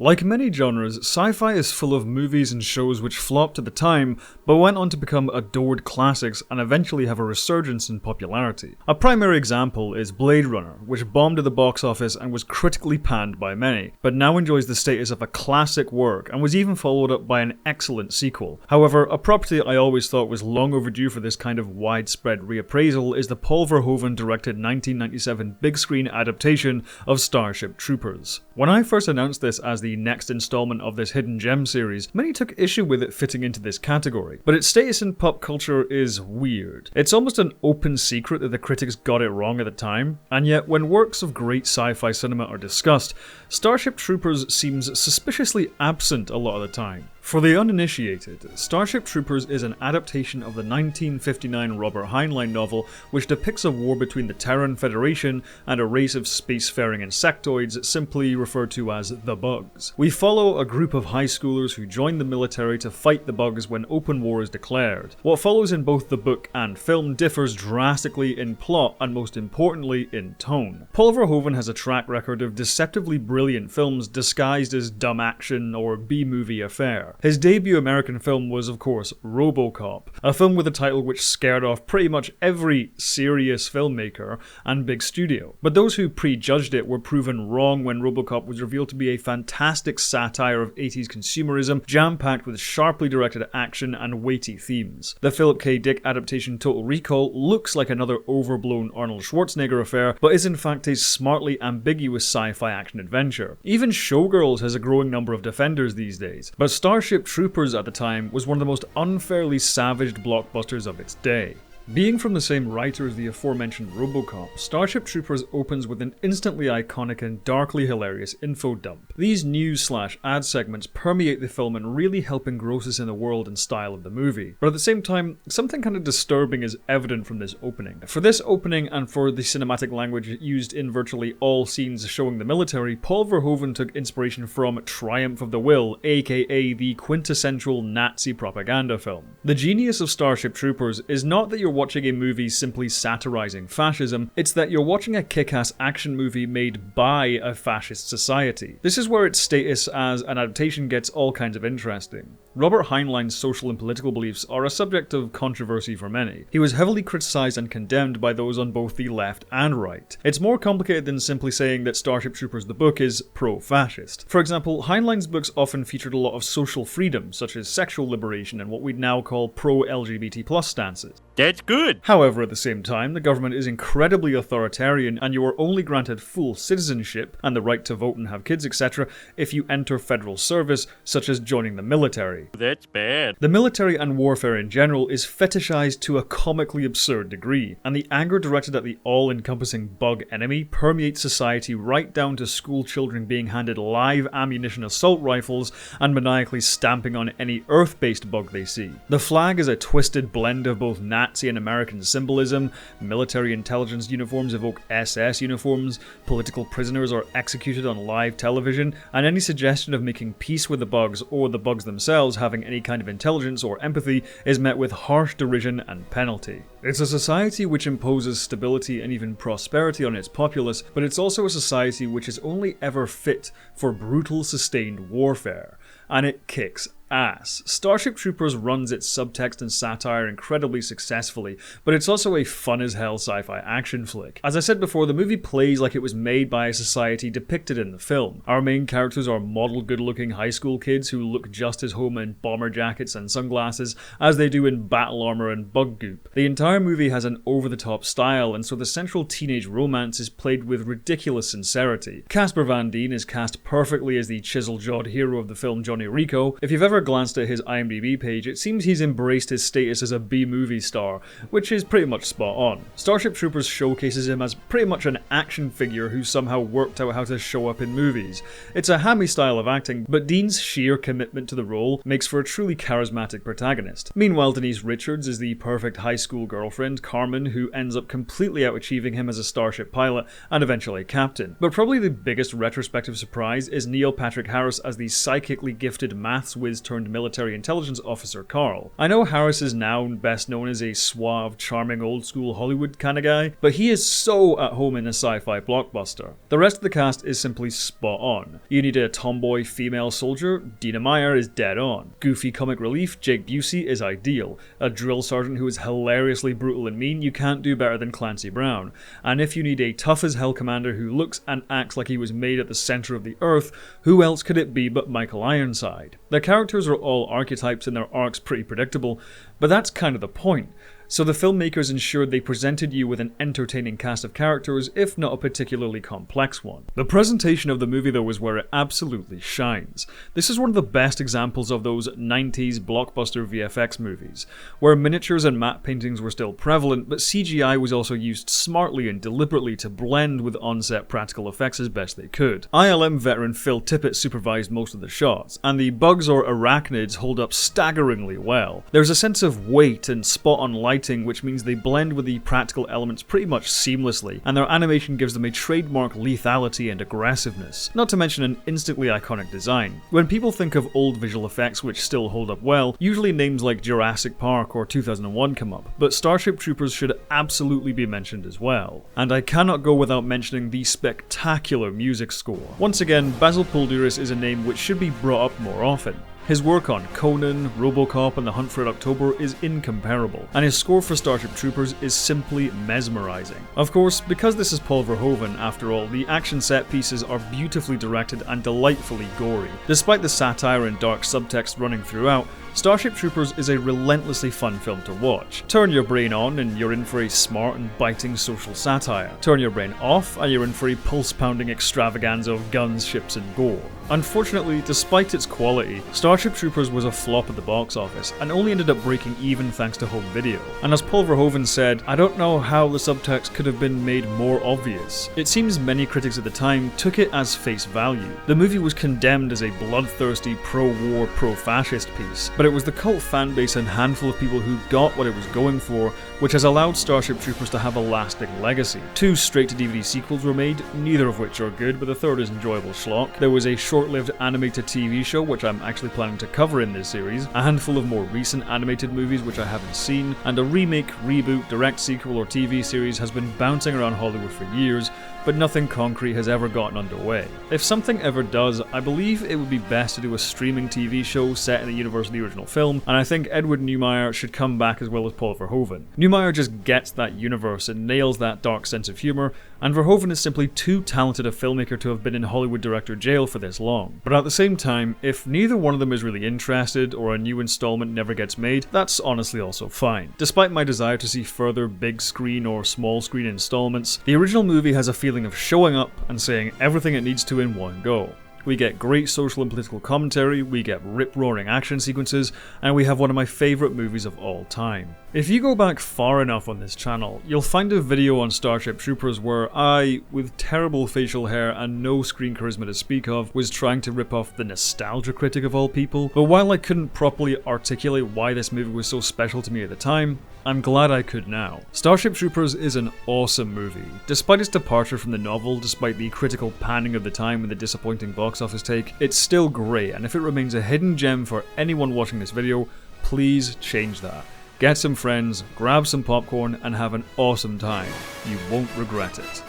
Like many genres, sci-fi is full of movies and shows which flopped at the time, but went on to become adored classics and eventually have a resurgence in popularity. A primary example is Blade Runner, which bombed at the box office and was critically panned by many, but now enjoys the status of a classic work and was even followed up by an excellent sequel. However, a property I always thought was long overdue for this kind of widespread reappraisal is the Paul Verhoeven directed 1997 big screen adaptation of Starship Troopers. When I first announced this as the next installment of this Hidden Gem series, many took issue with it fitting into this category, but its status in pop culture is weird. It's almost an open secret that the critics got it wrong at the time, and yet when works of great sci-fi cinema are discussed, Starship Troopers seems suspiciously absent a lot of the time. For the uninitiated, Starship Troopers is an adaptation of the 1959 Robert Heinlein novel which depicts a war between the Terran Federation and a race of spacefaring insectoids simply referred to as the Bugs. We follow a group of high schoolers who join the military to fight the Bugs when open war is declared. What follows in both the book and film differs drastically in plot and most importantly in tone. Paul Verhoeven has a track record of deceptively brilliant films disguised as dumb action or B-movie affair. His debut American film was, of course, RoboCop, a film with a title which scared off pretty much every serious filmmaker and big studio. But those who prejudged it were proven wrong when RoboCop was revealed to be a fantastic satire of 80s consumerism, jam-packed with sharply directed action and weighty themes. The Philip K. Dick adaptation Total Recall looks like another overblown Arnold Schwarzenegger affair, but is in fact a smartly ambiguous sci-fi action-adventure. Even Showgirls has a growing number of defenders these days, but Starship Troopers at the time was one of the most unfairly savaged blockbusters of its day. Being from the same writer as the aforementioned RoboCop, Starship Troopers opens with an instantly iconic and darkly hilarious info dump. These news/ad segments permeate the film and really help engross us in the world and style of the movie. But at the same time, something kind of disturbing is evident from this opening. For this opening and for the cinematic language used in virtually all scenes showing the military, Paul Verhoeven took inspiration from Triumph of the Will, aka the quintessential Nazi propaganda film. The genius of Starship Troopers is not that you're watching a movie simply satirizing fascism, it's that you're watching a kick-ass action movie made by a fascist society. This is where its status as an adaptation gets all kinds of interesting. Robert Heinlein's social and political beliefs are a subject of controversy for many. He was heavily criticized and condemned by those on both the left and right. It's more complicated than simply saying that Starship Troopers the book is pro-fascist. For example, Heinlein's books often featured a lot of social freedom, such as sexual liberation and what we'd now call pro-LGBT+ stances. That's good. However, at the same time, the government is incredibly authoritarian and you are only granted full citizenship and the right to vote and have kids, etc. if you enter federal service, such as joining the military. That's bad. The military and warfare in general is fetishized to a comically absurd degree, and the anger directed at the all-encompassing bug enemy permeates society right down to school children being handed live ammunition assault rifles and maniacally stamping on any Earth-based bug they see. The flag is a twisted blend of both Nazi and American symbolism, military intelligence uniforms evoke SS uniforms, political prisoners are executed on live television, and any suggestion of making peace with the bugs or the bugs themselves having any kind of intelligence or empathy is met with harsh derision and penalty. It's a society which imposes stability and even prosperity on its populace, but it's also a society which is only ever fit for brutal sustained warfare, and it kicks ass. Starship Troopers runs its subtext and satire incredibly successfully, but it's also a fun-as-hell sci-fi action flick. As I said before, the movie plays like it was made by a society depicted in the film. Our main characters are model good-looking high school kids who look just as home in bomber jackets and sunglasses as they do in battle armor and bug goop. The entire movie has an over-the-top style, and so the central teenage romance is played with ridiculous sincerity. Casper Van Dien is cast perfectly as the chisel-jawed hero of the film Johnny Rico. If you've ever glanced at his IMDb page, it seems he's embraced his status as a B-movie star, which is pretty much spot on. Starship Troopers showcases him as pretty much an action figure who somehow worked out how to show up in movies. It's a hammy style of acting, but Dean's sheer commitment to the role makes for a truly charismatic protagonist. Meanwhile, Denise Richards is the perfect high school girlfriend, Carmen, who ends up completely out-achieving him as a Starship pilot and eventually captain. But probably the biggest retrospective surprise is Neil Patrick Harris as the psychically gifted maths whiz turned military intelligence officer Carl. I know Harris is now best known as a suave, charming, old-school Hollywood kind of guy, but he is so at home in a sci-fi blockbuster. The rest of the cast is simply spot on. You need a tomboy female soldier, Dina Meyer is dead on. Goofy comic relief, Jake Busey is ideal. A drill sergeant who is hilariously brutal and mean, you can't do better than Clancy Brown. And if you need a tough-as-hell commander who looks and acts like he was made at the center of the earth, who else could it be but Michael Ironside? Their characters are all archetypes and their arcs pretty predictable, but that's kind of the point. So the filmmakers ensured they presented you with an entertaining cast of characters, if not a particularly complex one. The presentation of the movie though is where it absolutely shines. This is one of the best examples of those 90s blockbuster VFX movies, where miniatures and matte paintings were still prevalent, but CGI was also used smartly and deliberately to blend with on-set practical effects as best they could. ILM veteran Phil Tippett supervised most of the shots, and the bugs or arachnids hold up staggeringly well. There's a sense of weight and spot-on lighting, which means they blend with the practical elements pretty much seamlessly, and their animation gives them a trademark lethality and aggressiveness, not to mention an instantly iconic design. When people think of old visual effects which still hold up well, usually names like Jurassic Park or 2001 come up, but Starship Troopers should absolutely be mentioned as well. And I cannot go without mentioning the spectacular music score. Once again, Basil Poledouris is a name which should be brought up more often. His work on Conan, RoboCop and The Hunt for Red October is incomparable, and his score for Starship Troopers is simply mesmerizing. Of course, because this is Paul Verhoeven after all, the action set pieces are beautifully directed and delightfully gory. Despite the satire and dark subtext running throughout, Starship Troopers is a relentlessly fun film to watch. Turn your brain on and you're in for a smart and biting social satire. Turn your brain off and you're in for a pulse-pounding extravaganza of guns, ships and gore. Unfortunately, despite its quality, Starship Troopers was a flop at the box office and only ended up breaking even thanks to home video. And as Paul Verhoeven said, "I don't know how the subtext could have been made more obvious." It seems many critics at the time took it as face value. The movie was condemned as a bloodthirsty pro-war, pro-fascist piece, but it was the cult fanbase and handful of people who got what it was going for which has allowed Starship Troopers to have a lasting legacy. 2 straight-to-DVD sequels were made, neither of which are good, but the third is enjoyable schlock. There was a short-lived animated TV show, which I'm actually planning to cover in this series, a handful of more recent animated movies which I haven't seen, and a remake, reboot, direct sequel or TV series has been bouncing around Hollywood for years, but nothing concrete has ever gotten underway. If something ever does, I believe it would be best to do a streaming TV show set in the universe of the original film, and I think Edward Neumeier should come back as well as Paul Verhoeven. Neumeier just gets that universe and nails that dark sense of humour, and Verhoeven is simply too talented a filmmaker to have been in Hollywood director jail for this long. But at the same time, if neither one of them is really interested, or a new installment never gets made, that's honestly also fine. Despite my desire to see further big screen or small screen installments, the original movie has a feeling of showing up and saying everything it needs to in one go. We get great social and political commentary, we get rip-roaring action sequences, and we have one of my favourite movies of all time. If you go back far enough on this channel, you'll find a video on Starship Troopers where I, with terrible facial hair and no screen charisma to speak of, was trying to rip off the nostalgia critic of all people, but while I couldn't properly articulate why this movie was so special to me at the time, I'm glad I could now. Starship Troopers is an awesome movie. Despite its departure from the novel, despite the critical panning of the time and the disappointing box office take, it's still great, and if it remains a hidden gem for anyone watching this video, please change that. Get some friends, grab some popcorn, and have an awesome time. You won't regret it.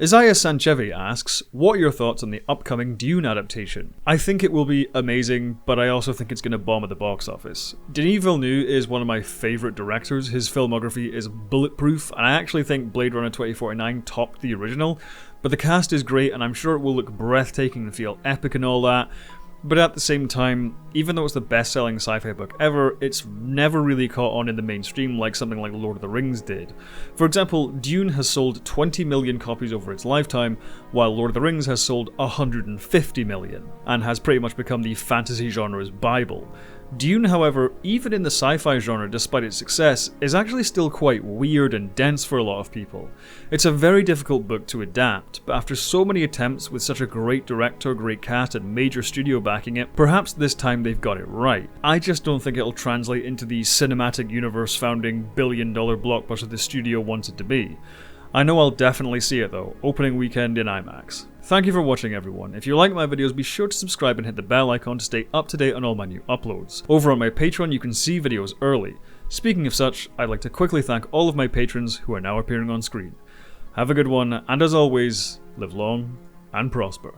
Isaiah Sanchevi asks, what are your thoughts on the upcoming Dune adaptation? I think it will be amazing, but I also think it's going to bomb at the box office. Denis Villeneuve is one of my favourite directors, his filmography is bulletproof, and I actually think Blade Runner 2049 topped the original, but the cast is great and I'm sure it will look breathtaking and feel epic and all that. But at the same time, even though it's the best-selling sci-fi book ever, it's never really caught on in the mainstream like something like Lord of the Rings did. For example, Dune has sold 20 million copies over its lifetime, while Lord of the Rings has sold 150 million, and has pretty much become the fantasy genre's Bible. Dune, however, even in the sci-fi genre despite its success, is actually still quite weird and dense for a lot of people. It's a very difficult book to adapt, but after so many attempts with such a great director, great cast and major studio backing it, perhaps this time they've got it right. I just don't think it'll translate into the cinematic universe founding billion-dollar blockbuster the studio wants it to be. I know I'll definitely see it though, opening weekend in IMAX. Thank you for watching, everyone. If you like my videos, be sure to subscribe and hit the bell icon to stay up to date on all my new uploads. Over on my Patreon, you can see videos early. Speaking of such, I'd like to quickly thank all of my patrons who are now appearing on screen. Have a good one, and as always, live long and prosper.